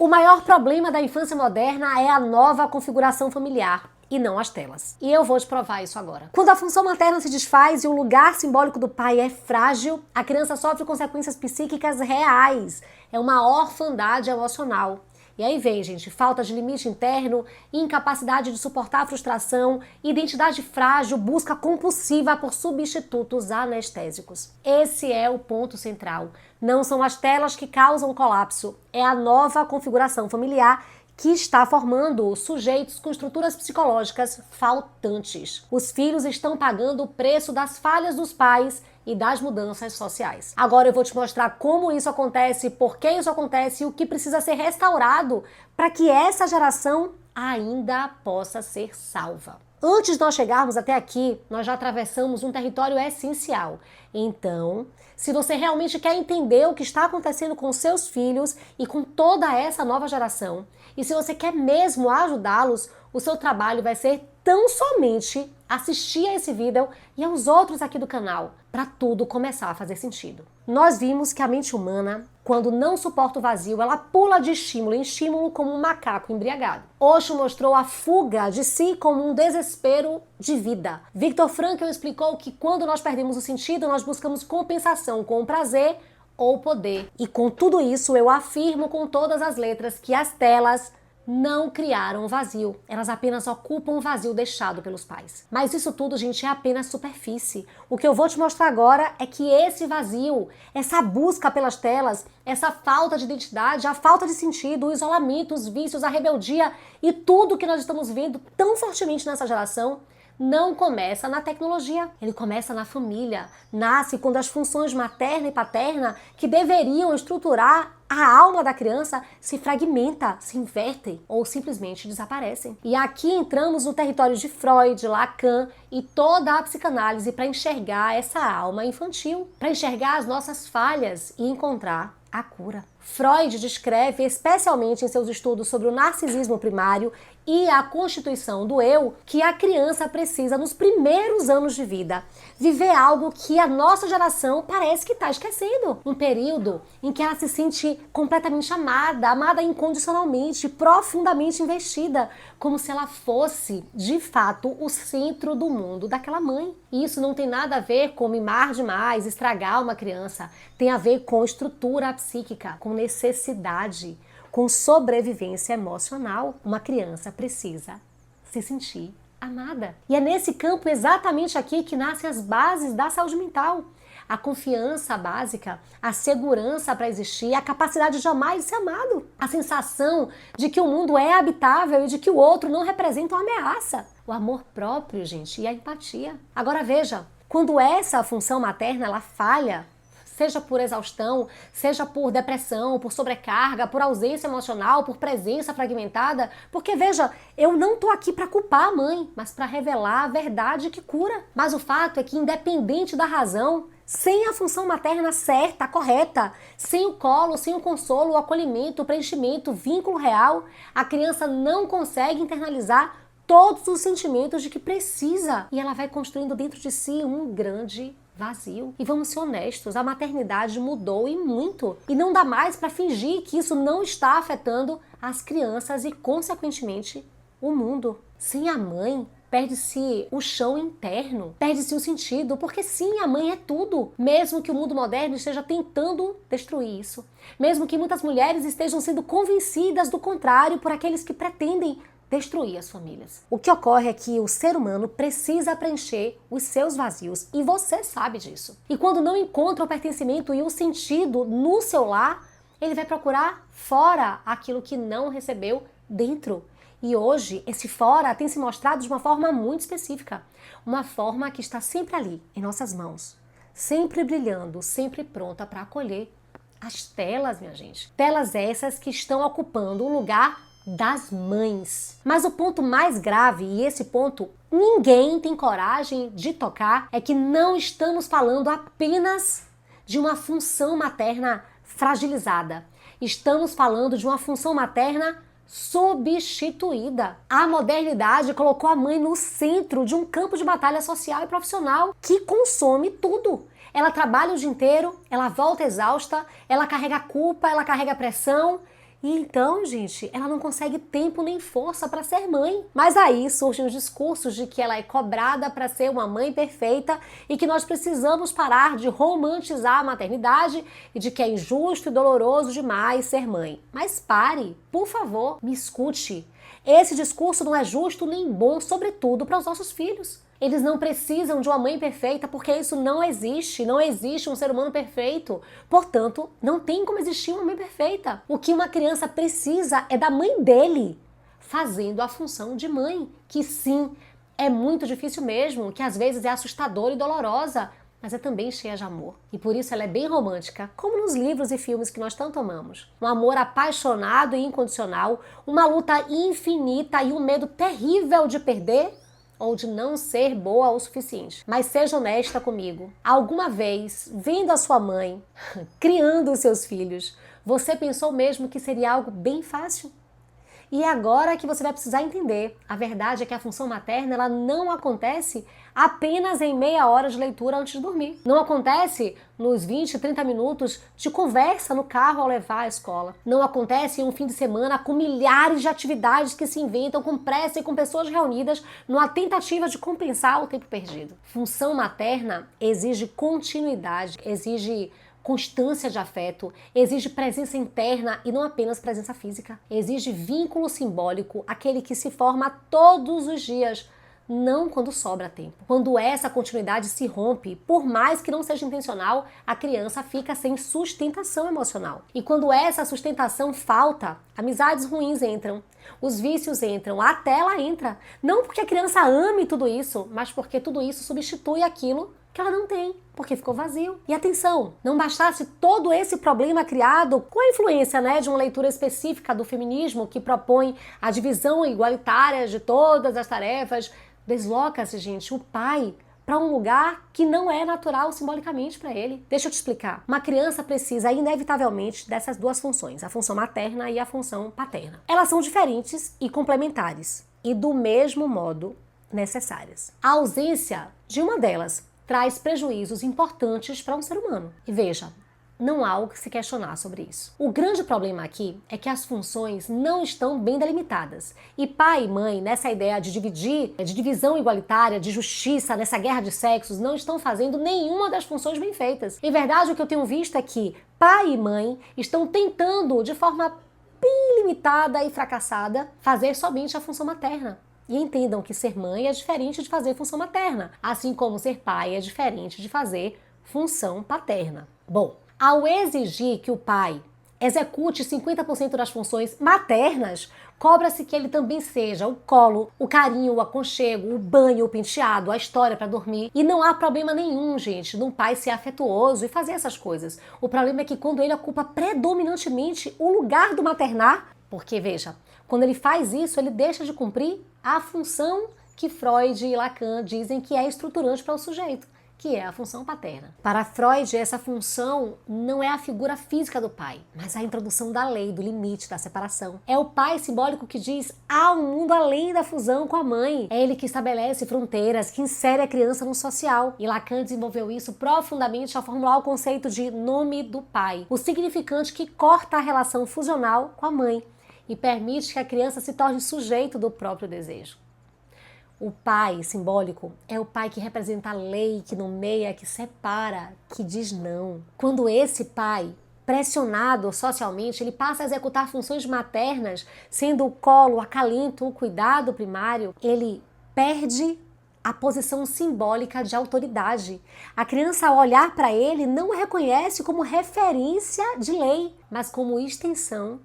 O maior problema da infância moderna é a nova configuração familiar e não as telas. E eu vou te provar isso agora. Quando a função materna se desfaz e o lugar simbólico do pai é frágil, a criança sofre consequências psíquicas reais. É uma orfandade emocional. E aí vem, gente, falta de limite interno, incapacidade de suportar a frustração, identidade frágil, busca compulsiva por substitutos anestésicos. Esse é o ponto central. Não são as telas que causam o colapso, é a nova configuração familiar que está formando sujeitos com estruturas psicológicas faltantes. Os filhos estão pagando o preço das falhas dos pais e das mudanças sociais. Agora eu vou te mostrar como isso acontece, por que isso acontece e o que precisa ser restaurado para que essa geração ainda possa ser salva. Antes de nós chegarmos até aqui, nós já atravessamos um território essencial. Então, se você realmente quer entender o que está acontecendo com seus filhos e com toda essa nova geração, e se você quer mesmo ajudá-los, o seu trabalho vai ser tão somente assistir a esse vídeo e aos outros aqui do canal, para tudo começar a fazer sentido. Nós vimos que a mente humana, quando não suporta o vazio, ela pula de estímulo em estímulo como um macaco embriagado. Osho mostrou a fuga de si como um desespero de vida. Viktor Frankl explicou que quando nós perdemos o sentido, nós buscamos compensação com o prazer ou poder. E com tudo isso, eu afirmo com todas as letras que as telas não criaram vazio. Elas apenas ocupam o vazio deixado pelos pais. Mas isso tudo, gente, é apenas superfície. O que eu vou te mostrar agora é que esse vazio, essa busca pelas telas, essa falta de identidade, a falta de sentido, o isolamento, os vícios, a rebeldia e tudo que nós estamos vendo tão fortemente nessa geração, não começa na tecnologia, ele começa na família. Nasce quando as funções materna e paterna, que deveriam estruturar a alma da criança, se fragmenta, se invertem ou simplesmente desaparecem. E aqui entramos no território de Freud, Lacan e toda a psicanálise para enxergar essa alma infantil, para enxergar as nossas falhas e encontrar a cura. Freud descreve, especialmente em seus estudos sobre o narcisismo primário e a constituição do eu, que a criança precisa, nos primeiros anos de vida, viver algo que a nossa geração parece que está esquecendo. Um período em que ela se sente completamente amada, amada incondicionalmente, profundamente investida, como se ela fosse, de fato, o centro do mundo daquela mãe. E isso não tem nada a ver com mimar demais, estragar uma criança. Tem a ver com estrutura psíquica, com necessidade, com sobrevivência emocional. Uma criança precisa se sentir amada. E é nesse campo exatamente aqui que nascem as bases da saúde mental. A confiança básica, a segurança para existir, a capacidade de amar e ser amado. A sensação de que o mundo é habitável e de que o outro não representa uma ameaça. O amor próprio, gente, e a empatia. Agora veja, quando essa função materna ela falha, seja por exaustão, seja por depressão, por sobrecarga, por ausência emocional, por presença fragmentada, porque veja, eu não tô aqui para culpar a mãe, mas para revelar a verdade que cura. Mas o fato é que independente da razão, sem a função materna certa, correta, sem o colo, sem o consolo, o acolhimento, o preenchimento, o vínculo real, a criança não consegue internalizar todos os sentimentos de que precisa. E ela vai construindo dentro de si um grande vazio. E vamos ser honestos, a maternidade mudou e muito. E não dá mais para fingir que isso não está afetando as crianças e, consequentemente, o mundo. Sem a mãe, perde-se o chão interno, perde-se o sentido, porque sim, a mãe é tudo. Mesmo que o mundo moderno esteja tentando destruir isso. Mesmo que muitas mulheres estejam sendo convencidas do contrário por aqueles que pretendem destruir as famílias. O que ocorre é que o ser humano precisa preencher os seus vazios e você sabe disso. E quando não encontra o pertencimento e o sentido no seu lar, ele vai procurar fora aquilo que não recebeu dentro. E hoje, esse fora tem se mostrado de uma forma muito específica. Uma forma que está sempre ali, em nossas mãos. Sempre brilhando, sempre pronta para acolher as telas, minha gente. Telas essas que estão ocupando o lugar das mães. Mas o ponto mais grave, e esse ponto ninguém tem coragem de tocar, é que não estamos falando apenas de uma função materna fragilizada. Estamos falando de uma função materna substituída. A modernidade colocou a mãe no centro de um campo de batalha social e profissional que consome tudo. Ela trabalha o dia inteiro, ela volta exausta, ela carrega culpa, ela carrega pressão E então, gente, ela não consegue tempo nem força para ser mãe. Mas aí surgem os discursos de que ela é cobrada para ser uma mãe perfeita e que nós precisamos parar de romantizar a maternidade e de que é injusto e doloroso demais ser mãe. Mas pare, por favor, me escute. Esse discurso não é justo nem bom, sobretudo para os nossos filhos. Eles não precisam de uma mãe perfeita porque isso não existe. Não existe um ser humano perfeito. Portanto, não tem como existir uma mãe perfeita. O que uma criança precisa é da mãe dele fazendo a função de mãe, que sim, é muito difícil mesmo, que às vezes é assustadora e dolorosa, mas é também cheia de amor. E por isso ela é bem romântica, como nos livros e filmes que nós tanto amamos. Um amor apaixonado e incondicional, uma luta infinita e um medo terrível de perder ou de não ser boa o suficiente. Mas seja honesta comigo. Alguma vez, vendo a sua mãe, criando os seus filhos, você pensou mesmo que seria algo bem fácil? E é agora que você vai precisar entender. A verdade é que a função materna ela não acontece apenas em meia hora de leitura antes de dormir. Não acontece nos 20, 30 minutos de conversa no carro ao levar à escola. Não acontece em um fim de semana com milhares de atividades que se inventam com pressa e com pessoas reunidas numa tentativa de compensar o tempo perdido. Função materna exige continuidade, exige constância de afeto, exige presença interna e não apenas presença física. Exige vínculo simbólico, aquele que se forma todos os dias, não quando sobra tempo. Quando essa continuidade se rompe, por mais que não seja intencional, a criança fica sem sustentação emocional. E quando essa sustentação falta, amizades ruins entram, os vícios entram, até ela entra. Não porque a criança ame tudo isso, mas porque tudo isso substitui aquilo que ela não tem, porque ficou vazio. E atenção, não bastasse todo esse problema criado com a influência, de uma leitura específica do feminismo que propõe a divisão igualitária de todas as tarefas, desloca-se, gente, o pai para um lugar que não é natural simbolicamente para ele. Deixa eu te explicar. Uma criança precisa inevitavelmente dessas duas funções, a função materna e a função paterna. Elas são diferentes e complementares e do mesmo modo necessárias. A ausência de uma delas traz prejuízos importantes para um ser humano. E veja, não há o que se questionar sobre isso. O grande problema aqui é que as funções não estão bem delimitadas. E pai e mãe, nessa ideia de dividir, de divisão igualitária, de justiça, nessa guerra de sexos, não estão fazendo nenhuma das funções bem feitas. Em verdade, o que eu tenho visto é que pai e mãe estão tentando, de forma bem limitada e fracassada, fazer somente a função materna. E entendam que ser mãe é diferente de fazer função materna, assim como ser pai é diferente de fazer função paterna. Bom, ao exigir que o pai execute 50% das funções maternas, cobra-se que ele também seja o colo, o carinho, o aconchego, o banho, o penteado, a história para dormir. E não há problema nenhum, gente, de um pai ser afetuoso e fazer essas coisas. O problema é que quando ele ocupa predominantemente o lugar do maternar, porque veja, quando ele faz isso, ele deixa de cumprir a função que Freud e Lacan dizem que é estruturante para o sujeito, que é a função paterna. Para Freud, essa função não é a figura física do pai, mas a introdução da lei, do limite, da separação. É o pai simbólico que diz: há um mundo além da fusão com a mãe. É ele que estabelece fronteiras, que insere a criança no social. E Lacan desenvolveu isso profundamente ao formular o conceito de nome do pai, o significante que corta a relação fusional com a mãe e permite que a criança se torne sujeito do próprio desejo. O pai simbólico é o pai que representa a lei, que nomeia, que separa, que diz não. Quando esse pai, pressionado socialmente, ele passa a executar funções maternas, sendo o colo, o acalento, o cuidado primário, ele perde a posição simbólica de autoridade. A criança, ao olhar para ele, não o reconhece como referência de lei, mas como extensão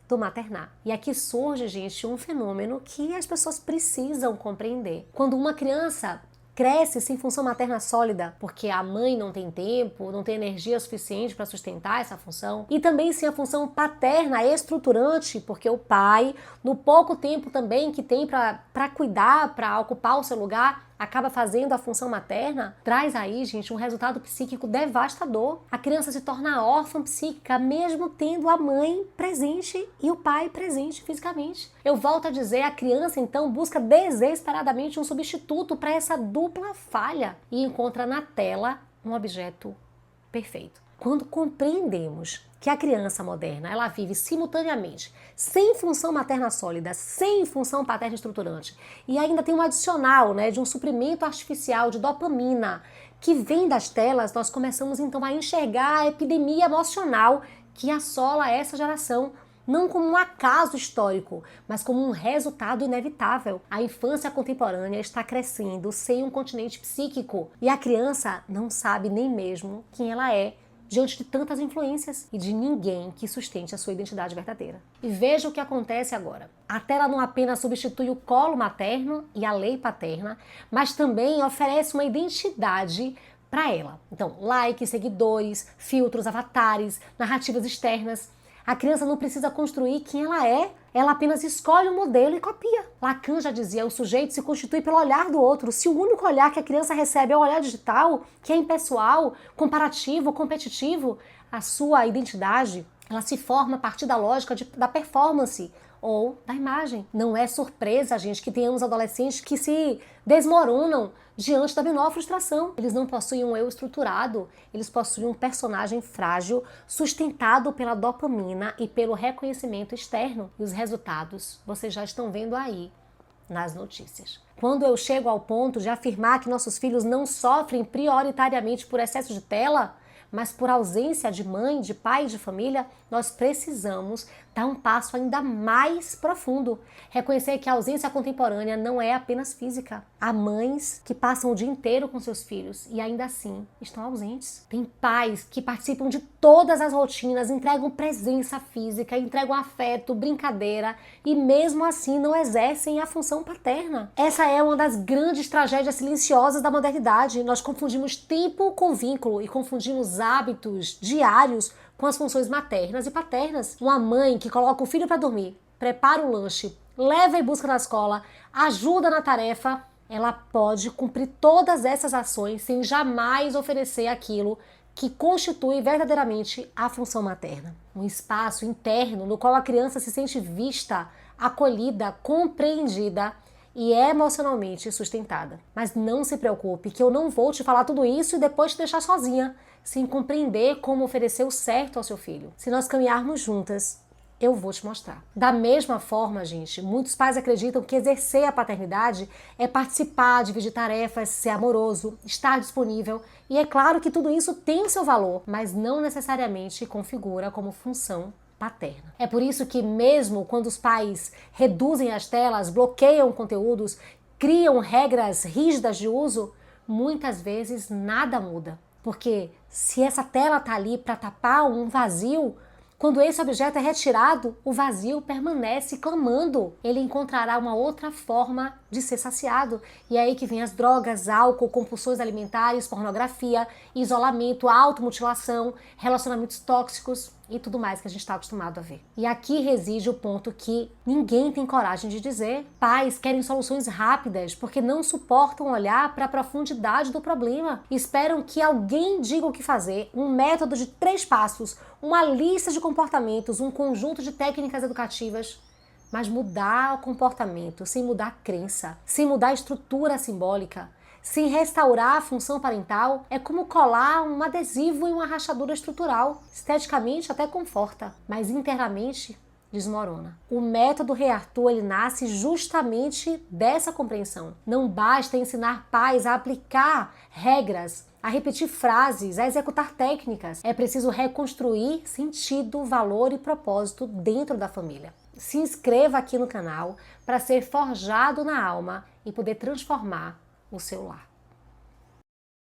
do maternar. E aqui surge, gente, um fenômeno que as pessoas precisam compreender. Quando uma criança cresce sem função materna sólida, porque a mãe não tem tempo, não tem energia suficiente para sustentar essa função, e também sem a função paterna estruturante, porque o pai, no pouco tempo também que tem para cuidar, para ocupar o seu lugar, acaba fazendo a função materna, traz aí, gente, um resultado psíquico devastador. A criança se torna órfã psíquica, mesmo tendo a mãe presente e o pai presente fisicamente. Eu volto a dizer, a criança então busca desesperadamente um substituto para essa dupla falha e encontra na tela um objeto perfeito. Quando compreendemos que a criança moderna ela vive simultaneamente sem função materna sólida, sem função paterna estruturante e ainda tem um adicional, né, de um suprimento artificial de dopamina que vem das telas, nós começamos então a enxergar a epidemia emocional que assola essa geração, não como um acaso histórico, mas como um resultado inevitável. A infância contemporânea está crescendo sem um continente psíquico e a criança não sabe nem mesmo quem ela é diante de tantas influências e de ninguém que sustente a sua identidade verdadeira. E veja o que acontece agora. A tela não apenas substitui o colo materno e a lei paterna, mas também oferece uma identidade para ela. Então, likes, seguidores, filtros, avatares, narrativas externas. A criança não precisa construir quem ela apenas escolhe um modelo e copia. Lacan já dizia, o sujeito se constitui pelo olhar do outro. Se o único olhar que a criança recebe é o olhar digital, que é impessoal, comparativo, competitivo, a sua identidade, ela se forma a partir da lógica da performance ou da imagem. Não é surpresa, gente, que tenhamos adolescentes que se desmoronam diante da menor frustração. Eles não possuem um eu estruturado, eles possuem um personagem frágil, sustentado pela dopamina e pelo reconhecimento externo. E os resultados vocês já estão vendo aí nas notícias. Quando eu chego ao ponto de afirmar que nossos filhos não sofrem prioritariamente por excesso de tela, mas por ausência de mãe, de pai, de família, nós precisamos dar um passo ainda mais profundo. Reconhecer que a ausência contemporânea não é apenas física. Há mães que passam o dia inteiro com seus filhos e ainda assim estão ausentes. Tem pais que participam de todas as rotinas, entregam presença física, entregam afeto, brincadeira e mesmo assim não exercem a função paterna. Essa é uma das grandes tragédias silenciosas da modernidade. Nós confundimos tempo com vínculo e confundimos hábitos diários com as funções maternas e paternas. Uma mãe que coloca o filho para dormir, prepara o lanche, leva e busca na escola, ajuda na tarefa, ela pode cumprir todas essas ações sem jamais oferecer aquilo que constitui verdadeiramente a função materna. Um espaço interno no qual a criança se sente vista, acolhida, compreendida e emocionalmente sustentada. Mas não se preocupe que eu não vou te falar tudo isso e depois te deixar sozinha, sem compreender como oferecer o certo ao seu filho. Se nós caminharmos juntas, eu vou te mostrar. Da mesma forma, gente, muitos pais acreditam que exercer a paternidade é participar, dividir tarefas, ser amoroso, estar disponível. E é claro que tudo isso tem o seu valor, mas não necessariamente configura como função paterna. É por isso que mesmo quando os pais reduzem as telas, bloqueiam conteúdos, criam regras rígidas de uso, muitas vezes nada muda. Porque se essa tela está ali para tapar um vazio, quando esse objeto é retirado, o vazio permanece clamando. Ele encontrará uma outra forma de ser saciado. E é aí que vem as drogas, álcool, compulsões alimentares, pornografia, isolamento, automutilação, relacionamentos tóxicos e tudo mais que a gente está acostumado a ver. E aqui reside o ponto que ninguém tem coragem de dizer. Pais querem soluções rápidas porque não suportam olhar para a profundidade do problema. Esperam que alguém diga o que fazer, um método de 3 passos, uma lista de comportamentos, um conjunto de técnicas educativas. Mas mudar o comportamento sem mudar a crença, sem mudar a estrutura simbólica, sem restaurar a função parental, é como colar um adesivo em uma rachadura estrutural. Esteticamente até conforta, mas internamente desmorona. O método Rei Arthur, ele nasce justamente dessa compreensão. Não basta ensinar pais a aplicar regras, a repetir frases, a executar técnicas. É preciso reconstruir sentido, valor e propósito dentro da família. Se inscreva aqui no canal para ser forjado na alma e poder transformar o seu lar.